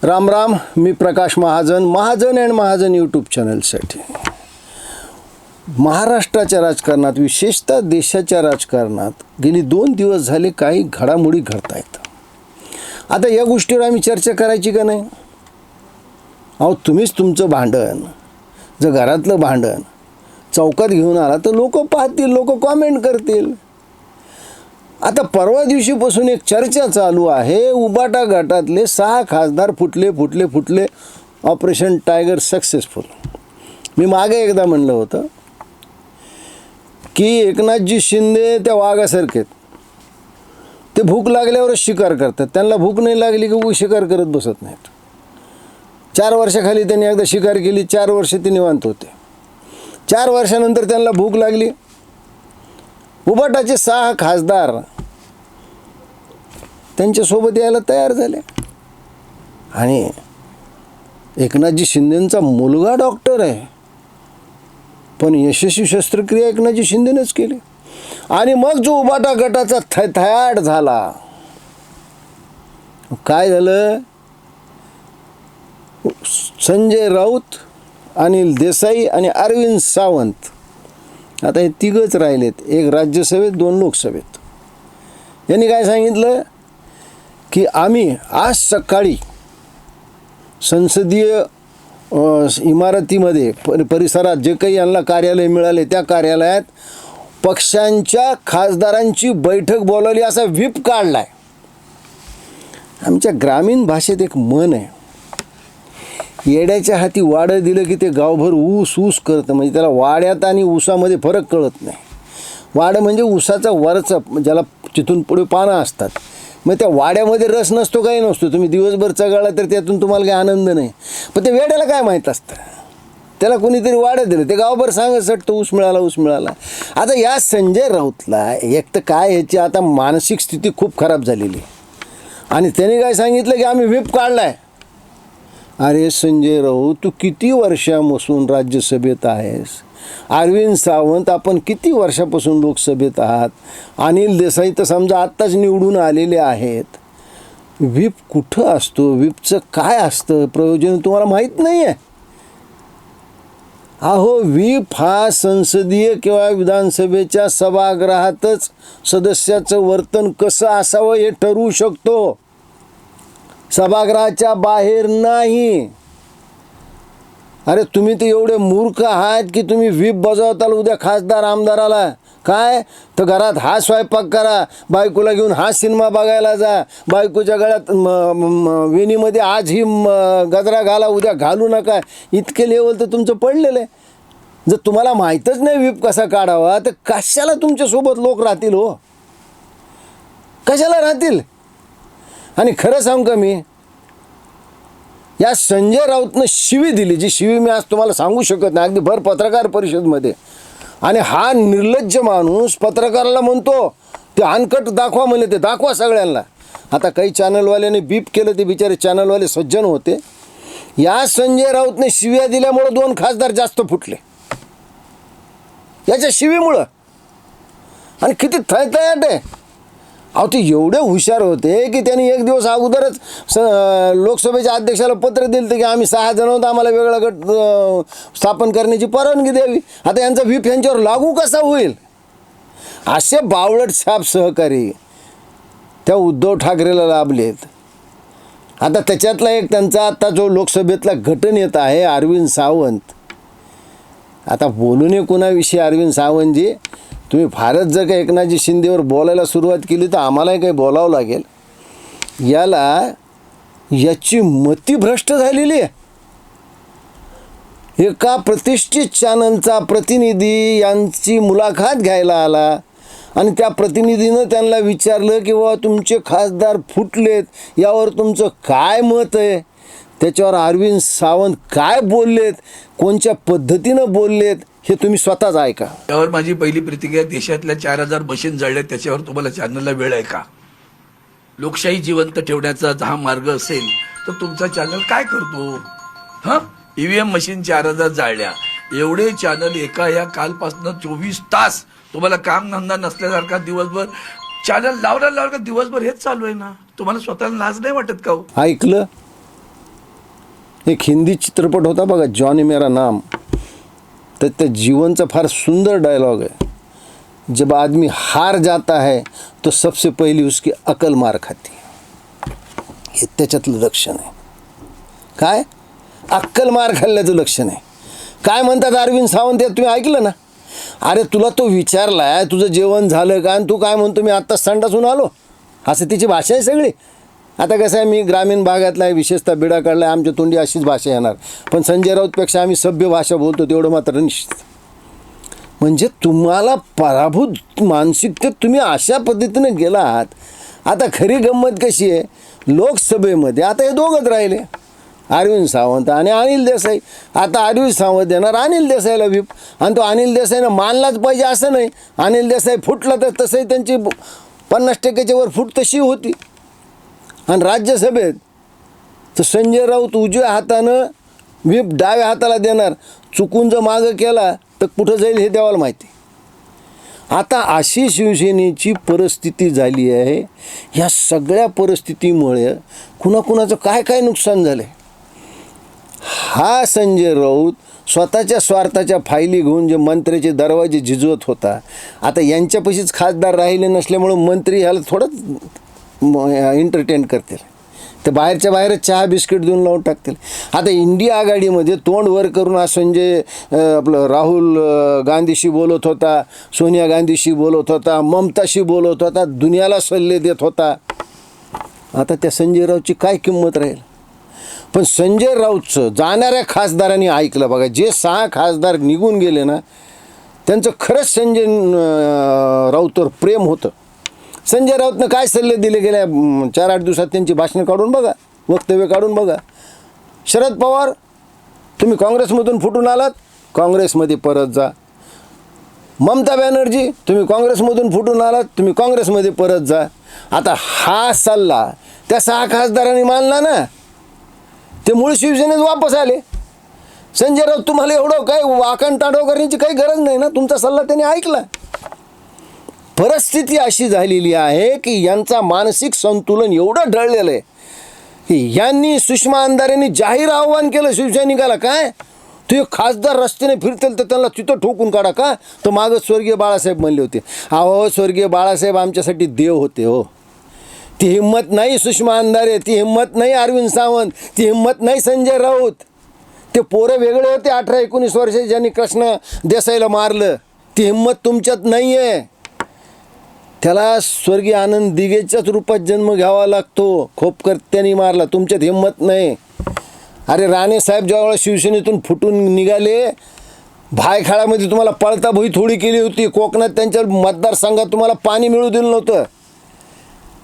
राम राम. मी Prakash Mahajan, Mahajan and Mahajan YouTube चॅनलसाठी. महाराष्ट्राच्या राजकारणात, विशेषतः देशाच्या राजकारणात गेली 2 दिवस झाले काही घडामोडी घडत आहेत. आता या गोष्टीवर आम्ही चर्चा करायची का नाही? अहो, तुम्हीच तुमचं भांडण, जर घरातलं भांडण चौकात घेऊन आला तर लोक पाहतील, लोक कॉमेंट करतील. आता परवा दिवशीपासून एक चर्चा चालू आहे. उबाटा गटातले 6 खासदार फुटले. Operation tiger successful. मी मागे एकदा म्हणलं होतं की एकनाथजी शिंदे त्या वाघासारखे आहेत. ते भूक लागल्यावरच शिकार करतात. त्यांना भूक नाही लागली की शिकार करत बसत नाहीत. 4 वर्षाखाली त्यांनी एकदा शिकार केली, 4 वर्ष ते निवांत होते. 4 वर्षानंतर त्यांना भूक लागली. उबाटाचे 6 खासदार त्यांच्यासोबत यायला तयार झाले. आणि एकनाथजी शिंदेंचा मुलगा डॉक्टर आहे, पण यशस्वी शस्त्रक्रिया एकनाथजी शिंदेनेच केली. आणि मग जो उबाटा गटाचा थयाट झाला, काय झालं? संजय राऊत, अनिल देसाई आणि अरविंद सावंत, आता हे 3घच राहिलेत. एक राज्यसभेत, 2 लोकसभेत. यांनी काय सांगितलं की आम्ही आज सकाळी संसदीय इमारतीमध्ये परिसरात जे काही यांना कार्यालय मिळाले त्या कार्यालयात पक्षांच्या खासदारांची बैठक बोलावली, असा व्हिप काढलाय. आमच्या ग्रामीण भाषेत एक म्हण आहे, येड्याच्या हाती वाडं दिलं की ते गावभर ऊस करतं. म्हणजे त्याला वाड्यात आणि ऊसामध्ये फरक कळत नाही. वाडं म्हणजे ऊसाचा वरचं, ज्याला तिथून पुढे पानं असतात. मग त्या वाड्यामध्ये रस नसतो, काही नसतो. तुम्ही दिवसभर चगाळा तर त्यातून तुम्हाला काही आनंद नाही. पण ते वेड्याला काय माहीत असतं? त्याला कोणीतरी वाड्यात दिलं, ते गावभर सांगत सटतं ऊस मिळाला. आता या संजय राऊतला एक तर काय, ह्याची आता मानसिक स्थिती खूप खराब झालेली. आणि त्याने काय सांगितलं की आम्ही व्हिप काढलाय. अरे संजय राऊत, तू किती वर्षापासून राज्यसभेत आहेस? अरविंद सावंत, आपण किती वर्षापासून लोकसभेत आहात? अनिल देसाई तर समजा आत्ताच निवडून आलेले आहेत. व्हिप कुठं असतो? व्हिपचं काय असतं प्रयोजन तुम्हाला माहीत नाही आहे? अहो, व्हिप हा संसदीय किंवा विधानसभेच्या सभागृहातच सदस्याचं वर्तन कसं असावं हे ठरवू शकतो, सभागृहाच्या बाहेर नाही. अरे तुम्ही तर एवढे मूर्ख आहात की तुम्ही व्हिप बजावताल उद्या खासदार आमदाराला. काय तर घरात हा स्वयंपाक करा, बायकोला घेऊन हा सिनेमा बघायला जा, बायकोच्या गळ्यात वेणीमध्ये आज ही गजरा घाला, उद्या घालू नका. इतके लेवल तर तुमचं पडलेलं आहे. जर तुम्हाला माहीतच नाही व्हिप कसा काढावा तर कशाला तुमच्यासोबत लोक राहतील? हो, कशाला राहतील? आणि खरं सांगू का, मी या संजय राऊतनं शिवी दिली, जी शिवी मी आज तुम्हाला सांगू शकत नाही, अगदी भर पत्रकार परिषदमध्ये. आणि हा निर्लज्ज माणूस पत्रकाराला म्हणतो ते अनकट दाखवा, म्हणले ते दाखवा सगळ्यांना. आता काही चॅनलवाल्याने बीप केलं, ते बिचारे चॅनलवाले सज्जन होते. या संजय राऊतने शिव्या दिल्यामुळं 2 खासदार जास्त फुटले, याच्या शिवीमुळं. आणि किती थयथयाट आहे. अहो, ते एवढे हुशार होते की त्यांनी 1 दिवस अगोदरच लोकसभेच्या अध्यक्षाला पत्र दिलं की आम्ही 6 जण आहोत, आम्हाला वेगळा गट स्थापन करण्याची परवानगी द्यावी. आता यांचा व्हिप यांच्यावर लागू कसा होईल? असे बावळट छाप सहकारी त्या उद्धव ठाकरेला लाभलेत. आता त्याच्यातला एक त्यांचा आता जो लोकसभेतला गटनेता आहे अरविंद सावंत. आता बोलू नये कोणाविषयी अरविंद सावंतजी, तुम्ही फारच जर का एकनाथजी शिंदेवर बोलायला सुरुवात केली तर आम्हालाही काही बोलावं लागेल. याची मती भ्रष्ट झालेली आहे. एका प्रतिष्ठित चॅनलचा प्रतिनिधी यांची मुलाखत घ्यायला आला आणि त्या प्रतिनिधीनं त्यांना विचारलं की बाबा तुमचे खासदार फुटलेत, यावर तुमचं काय मत आहे? त्याच्यावर अरविंद सावंत काय बोललेत, कोणत्या पद्धतीनं बोललेत, हे तुम्ही स्वतःच ऐका. त्यावर माझी पहिली प्रतिक्रिया, देशातल्या 4000 मशीन जळल्या, त्याच्यावर तुम्हाला चॅनलला वेळ आहे का? लोकशाही जिवंत ठेवण्याचा हा मार्ग असेल तर तुमचा चॅनल काय करतो? ईव्हीएम मशीन 4000 जाळल्या, एवढे चॅनल या कालपासून 24 तास तुम्हाला काम धंदा नसल्यासारखा दिवसभर चॅनल लावला दिवसभर हेच चालू आहे ना. तुम्हाला स्वतःला लाज नाही वाटत का? ऐकलं एक हिंदी चित्रपट होता बघा, जॉनी मेरा नाम, तर त्या जीवनचा फार सुंदर डायलॉग आहे, जब आदमी हार जाता है तो सबसे पहली उसकी अकल मार खाती. हे त्याच्यातलं लक्षण आहे. काय? अक्कल मार खाल्ल्याचं लक्षण आहे. काय म्हणतात अरविंद सावंत, यात तुम्ही ऐकलं ना? अरे तुला तो विचारलाय तुझं जेवण झालं का, आणि तू काय म्हणतो मी आत्ताच संडासून आलो, असं तिची भाषा आहे सगळी. आता कसं आहे, मी ग्रामीण भागातला आहे, विशेषतः बिडा काढला आहे, आमच्या तोंडी अशीच भाषा येणार, पण संजय राऊतपेक्षा आम्ही सभ्य भाषा बोलतो तेवढं मात्र निश्चित. म्हणजे तुम्हाला पराभूत मानसिकतेत तुम्ही अशा पद्धतीने गेलात. आता खरी गंमत कशी आहे, लोकसभेमध्ये आता हे दोघंच राहिले, अरविंद सावंत आणि अनिल देसाई. आता अरविंद सावंत देणार अनिल देसाईला व्हीप, आणि तो अनिल देसाईनं मानलाच पाहिजे असं नाही. अनिल देसाई फुटला तर तसंही त्यांची 50% वर फूट तशी होती. आणि राज्यसभेत तर संजय राऊत उजव्या हातानं व्हीप डाव्या हाताला देणार, चुकून जर मागं केला तर कुठं जाईल हे देवाला माहिती. आता अशी शिवसेनेची परिस्थिती झाली आहे. ह्या सगळ्या परिस्थितीमुळे कुणाकुणाचं काय काय नुकसान झालं. हा संजय राऊत स्वतःच्या स्वार्थाच्या फायली घेऊन जे मंत्र्याचे दरवाजे झिजवत होता, आता यांच्यापाशीच खासदार राहिले नसल्यामुळं मंत्री ह्याला थोडंच एंटरटेन करतील, तर बाहेरच्या बाहेरच चहा बिस्किट देऊन लावून टाकतील. आता इंडिया आघाडीमध्ये तोंड वर करून हा संजय आपलं राहुल गांधीशी बोलत होता, सोनिया गांधीशी बोलत होता, ममताशी बोलत होता, दुनियाला सल्ले देत होता. आता त्या संजय राऊतची काय किंमत राहील. पण संजय राऊतचं जाणाऱ्या खासदारांनी ऐकलं बघा. जे 6 खासदार निघून गेले ना, त्यांचं खरंच संजय राऊतवर प्रेम होतं. संजय राऊतनं काय सल्ले दिले गेल्या 4-8 दिवसात त्यांची भाषणं काढून बघा, वक्तव्य काढून बघा. शरद पवार, तुम्ही काँग्रेसमधून फुटून आलात, काँग्रेसमध्ये परत जा. ममता बॅनर्जी, तुम्ही काँग्रेसमधून फुटून आलात, तुम्ही काँग्रेसमध्ये परत जा. आता हा सल्ला त्या 6 खासदारांनी मानला ना, ते मूळ शिवसेनेत वापस आले. संजय राऊत तुम्हाला एवढं काय वाकण तांडव करण्याची काही गरज नाही ना, तुमचा सल्ला त्यांनी ऐकला. परिस्थिती अशी झालेली आहे की यांचा मानसिक संतुलन एवढं ढळलेलं आहे की यांनी सुषमा अंधारेंनी जाहीर आव्हान केलं शिवसैनिकाला, काय ते खासदार रस्त्याने फिरतील तर त्यांना तिथं ठोकून काढा. का तर मागं स्वर्गीय बाळासाहेब म्हणले होते. अहो स्वर्गीय बाळासाहेब आमच्यासाठी देव होते हो. ती हिंमत नाही सुषमा अंधारे, ती हिंमत नाही अरविंद सावंत, ती हिंमत नाही संजय राऊत. ते पोरं वेगळे होते 18-19 वर्षाचे ज्यांनी कृष्ण देसाईला मारलं. ती हिंमत तुमच्यात नाही आहे. त्याला स्वर्गीय आनंद दिघेच्याच रूपात जन्म घ्यावा लागतो. खोपकर्त्यांनी मारला, तुमच्यात हिंमत नाही. अरे राणेसाहेब ज्यावेळेला शिवसेनेतून फुटून निघाले, भायखळामध्ये तुम्हाला पळता भुई थोडी केली होती. कोकणात त्यांच्या मतदारसंघात तुम्हाला पाणी मिळू दिलं नव्हतं.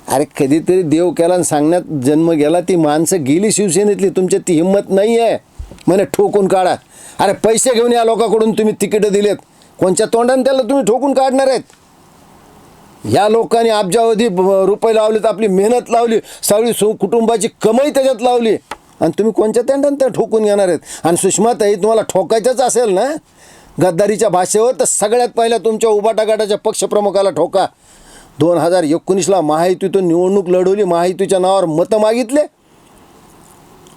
अरे कधीतरी देव केला आणि सांगण्यात जन्म गेला. ती माणसं गेली शिवसेनेतली, तुमच्यात ती हिंमत नाही आहे म्हणे ठोकून काढा. अरे पैसे घेऊन या लोकांकडून तुम्ही तिकीटं दिलेत, कोणच्या तोंडाने त्याला तुम्ही ठोकून काढणार आहेत. या लोकांनी अब्जावधी रुपये लावलेत, आपली मेहनत लावली, सगळी कुटुंबाची कमाई त्याच्यात लावली, आणि तुम्ही कोणत्या तोंडाने त्या ठोकून घेणार आहेत. आणि सुषमाताई तुम्हाला ठोकायचंच असेल ना गद्दारीच्या भाषेवर, तर सगळ्यात पहिल्या तुमच्या उबाटा गटाच्या पक्षप्रमुखाला ठोका. 2019ला महायुतीतून निवडणूक लढवली, महायुतीच्या नावावर मतं मागितले,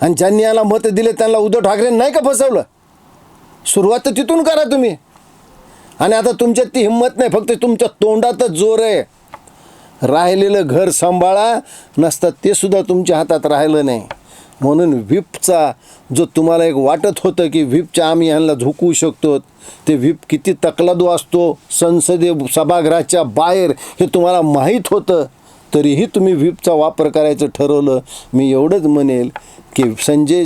आणि ज्यांनी याला मतं दिले त्यांना उद्धव ठाकरे नाही का फसवलं. सुरुवात तर तिथून करा तुम्ही. आणि आता तुमच्यात ती हिंमत नाही, फक्त तुमच्या तोंडातच जोर आहे. राहिलेलं घर सांभाळा, नसतं ते सुद्धा तुमच्या हातात राहिलं नाही. म्हणून व्हीपचा जो तुम्हाला एक वाटत होतं की व्हीपच्या आम्ही ह्यांना झोकवू शकतो, ते व्हीप किती तकलादू असतो संसदीय सभागृहाच्या बाहेर हे तुम्हाला माहीत होतं, तरीही तुम्ही व्हीपचा वापर करायचं ठरवलं. मी एवढंच म्हणेल की संजय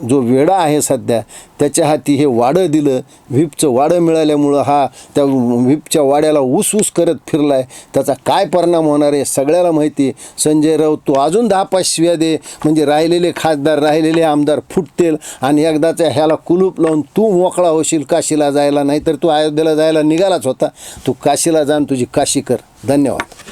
जो वेडा आहे सध्या, त्याच्या हाती हे वाडं दिलं, व्हीपचं वाडं मिळाल्यामुळं हा त्या व्हीपच्या वाड्याला ऊस करत फिरला आहे. त्याचा काय परिणाम होणार आहे सगळ्याला माहिती. संजय राऊत तू अजून 10-5 शिव्या दे, म्हणजे राहिलेले खासदार राहिलेले आमदार फुटतील, आणि एकदाच्या ह्याला कुलूप लावून तू मोकळा होशील काशीला जायला. नाहीतर तू अयोध्येला जायला निघालाच होता, तू काशीला जाऊन तुझी काशी कर. धन्यवाद.